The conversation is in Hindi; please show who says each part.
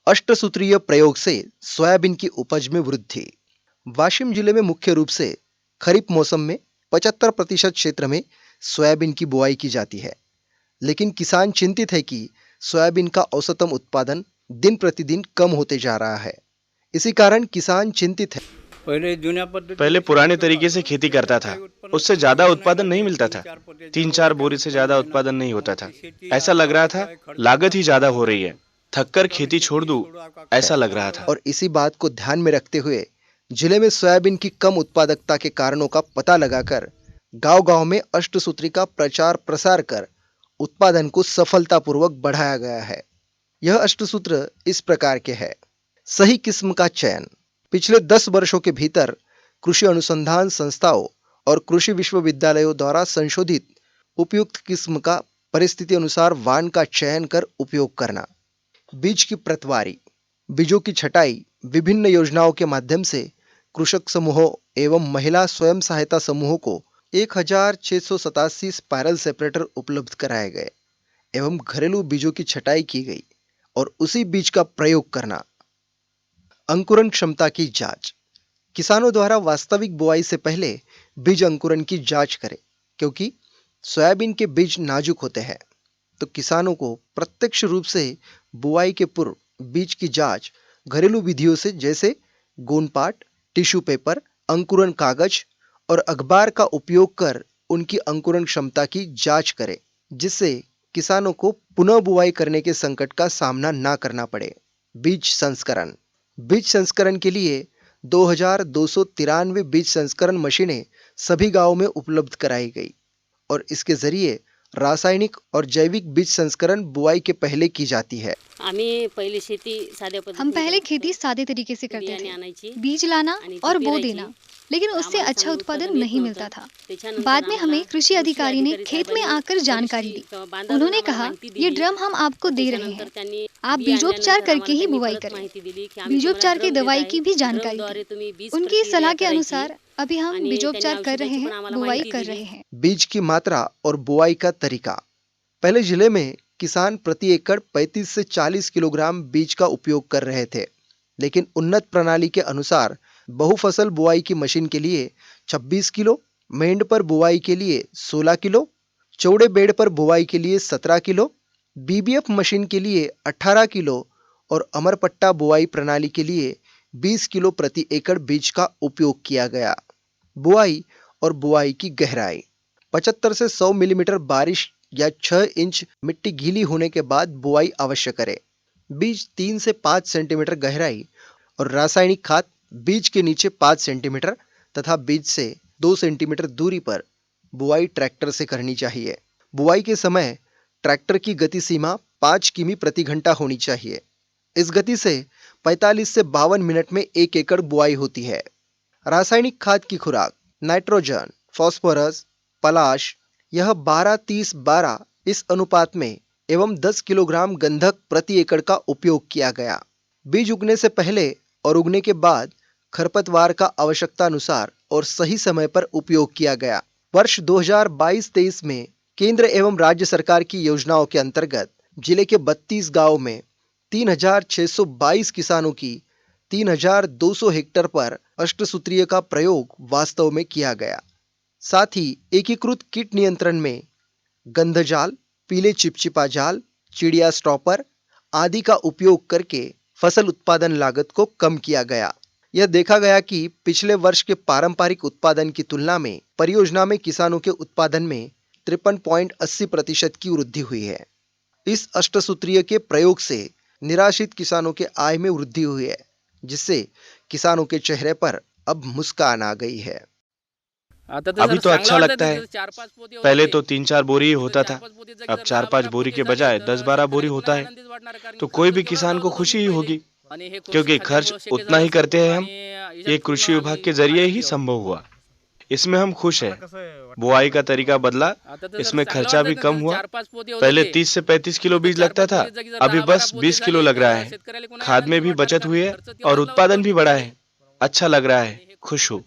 Speaker 1: अष्टसूत्रीय प्रयोग से सोयाबीन की उपज में वृद्धि। वाशिम जिले में मुख्य रूप से खरीफ मौसम में 75% क्षेत्र में सोयाबीन की बुआई की जाती है, लेकिन किसान चिंतित है कि सोयाबीन का औसतम उत्पादन दिन प्रतिदिन कम होते जा रहा है। इसी कारण किसान चिंतित है।
Speaker 2: पहले पुराने तरीके से खेती करता था, उससे ज्यादा उत्पादन नहीं मिलता था। 3-4 बोरी से ज्यादा उत्पादन नहीं होता था। ऐसा लग रहा था लागत ही ज्यादा हो रही है, थककर खेती छोड़ दूं, ऐसा लग रहा था।
Speaker 1: और इसी बात को ध्यान में रखते हुए जिले में सोयाबीन की कम उत्पादकता के कारणों का पता लगाकर गांव-गांव में अष्टसूत्री का प्रचार प्रसार कर उत्पादन को सफलतापूर्वक बढ़ाया गया है। यह अष्टसूत्र इस प्रकार के है। सही किस्म का चयन। पिछले 10 वर्षों के भीतर कृषि अनुसंधान संस्थाओं और कृषि विश्वविद्यालयों द्वारा संशोधित उपयुक्त किस्म का परिस्थिति अनुसार वान का चयन कर उपयोग करना। बीज की प्रतवारी। बीजों की छटाई विभिन्न योजनाओं के माध्यम से कृषक समूहों एवं महिला स्वयं सहायता समूहों को 1687 स्पाइरल सेपरेटर उपलब्ध कराए गए एवं घरेलू बीजों की छटाई की गई और उसी बीज का प्रयोग करना। अंकुरण क्षमता की जांच। किसानों द्वारा वास्तविक बुआई से पहले बीज अंकुरण की जांच करें, क्योंकि सोयाबीन के बीज नाजुक होते हैं, तो किसानों को प्रत्यक्ष रूप से बुआई के पूर्व बीज की जांच घरेलू विधियों से जैसे गोंदपाट, टिश्यू पेपर, अंकुरण कागज और अखबार का उपयोग कर उनकी अंकुरण क्षमता की जांच करें, जिससे किसानों को पुनः बुआई करने के संकट का सामना ना करना पड़े। बीज संस्करण। बीज संस्करण के लिए 2293 बीज संस्करण मशीनें सभी गांवों में उपलब्ध कराई गई और इसके जरिए रासायनिक और जैविक बीज संस्करण बुआई के पहले की जाती है।
Speaker 3: हम पहले खेती सादे तरीके से करते थे, बीज लाना और बो देना, लेकिन उससे अच्छा उत्पादन नहीं मिलता था। बाद में हमें कृषि अधिकारी ने खेत में आकर जानकारी दी। उन्होंने कहा, ये ड्रम हम आपको दे रहे हैं, आप बीजोपचार करके ही बुआई करें। बीजोपचार की दवाई की भी जानकारी दी। उनकी सलाह के अनुसार अभी हम बीजोपचार कर रहे हैं, बुआई कर रहे हैं।
Speaker 1: बीज की मात्रा और बुआई का तरीका। पहले जिले में किसान प्रति एकड़ 35 से 40 किलोग्राम बीज का उपयोग कर रहे थे, लेकिन उन्नत प्रणाली के अनुसार बहुफसल बुआई की मशीन के लिए 26 किलो, मेंढ पर बुआई के लिए 16 किलो, चौड़े बेड़ पर बुआई के लिए 17 किलो, बीबीएफ मशीन के लिए 18 किलो और अमरपट्टा बुआई प्रणाली के लिए 20 किलो प्रति एकड़ बीज का उपयोग किया गया। बुआई और बुआई की गहराई। 75 से 100 मिलीमीटर बारिश या 6 इंच मिट्टी गीली होने के बाद बुआई अवश्य करें। बीज 3 से 5 सेंटीमीटर गहराई और रासायनिक खाद बीज के नीचे 5 सेंटीमीटर तथा बीज से 2 सेंटीमीटर दूरी पर बुआई ट्रैक्टर से करनी चाहिए। बुआई के समय ट्रैक्टर की गति सीमा 5 किमी प्रति घंटा होनी चाहिए। इस गति से 45 से 52 मिनट में 1 एकड़ बुआई होती है। रासायनिक खाद की खुराक। नाइट्रोजन, फास्फोरस, पलाश यह 12-30-12 इस अनुपात में एवं 10 किलोग्राम गंधक प्रति एकड़ का उपयोग किया गया। बीज उगने से पहले और उगने के बाद खरपतवार का आवश्यकता अनुसार और सही समय पर उपयोग किया गया। वर्ष 2022-23 में केंद्र एवं राज्य सरकार की योजनाओं के अंतर्गत जिले के 32 गांवों में 3622 किसानों की 3200 हेक्टेयर पर अष्टसूत्रीय का प्रयोग वास्तव में किया गया। साथ ही एकीकृत कीट नियंत्रण में गंधजाल, पीले चिपचिपा जाल, चिड़िया स्टॉपर आदि का उपयोग करके फसल उत्पादन लागत को कम किया गया। यह देखा गया कि पिछले वर्ष के पारंपरिक उत्पादन की तुलना में परियोजना में किसानों के उत्पादन में 53.80% की वृद्धि हुई है। इस अष्टसूत्रीय के प्रयोग से निराश्रित किसानों के आय में वृद्धि हुई है, जिससे किसानों के चेहरे पर अब मुस्कान आ गई है।
Speaker 2: अभी तो अच्छा लगता है। पहले तो 3-4 बोरी ही होता था, अब 4-5 बोरी के बजाय 10-12 बोरी होता है, तो कोई भी किसान को खुशी ही होगी, क्योंकि खर्च उतना ही करते हैं हम। ये कृषि विभाग के जरिए ही संभव हुआ, इसमें हम खुश हैं। बुआई का तरीका बदला, इसमें खर्चा भी कम हुआ। पहले 30 से 35 किलो बीज लगता था, अभी बस 20 किलो लग रहा है। खाद में भी बचत हुई है और उत्पादन भी बढ़ा है। अच्छा लग रहा है, खुश हूँ।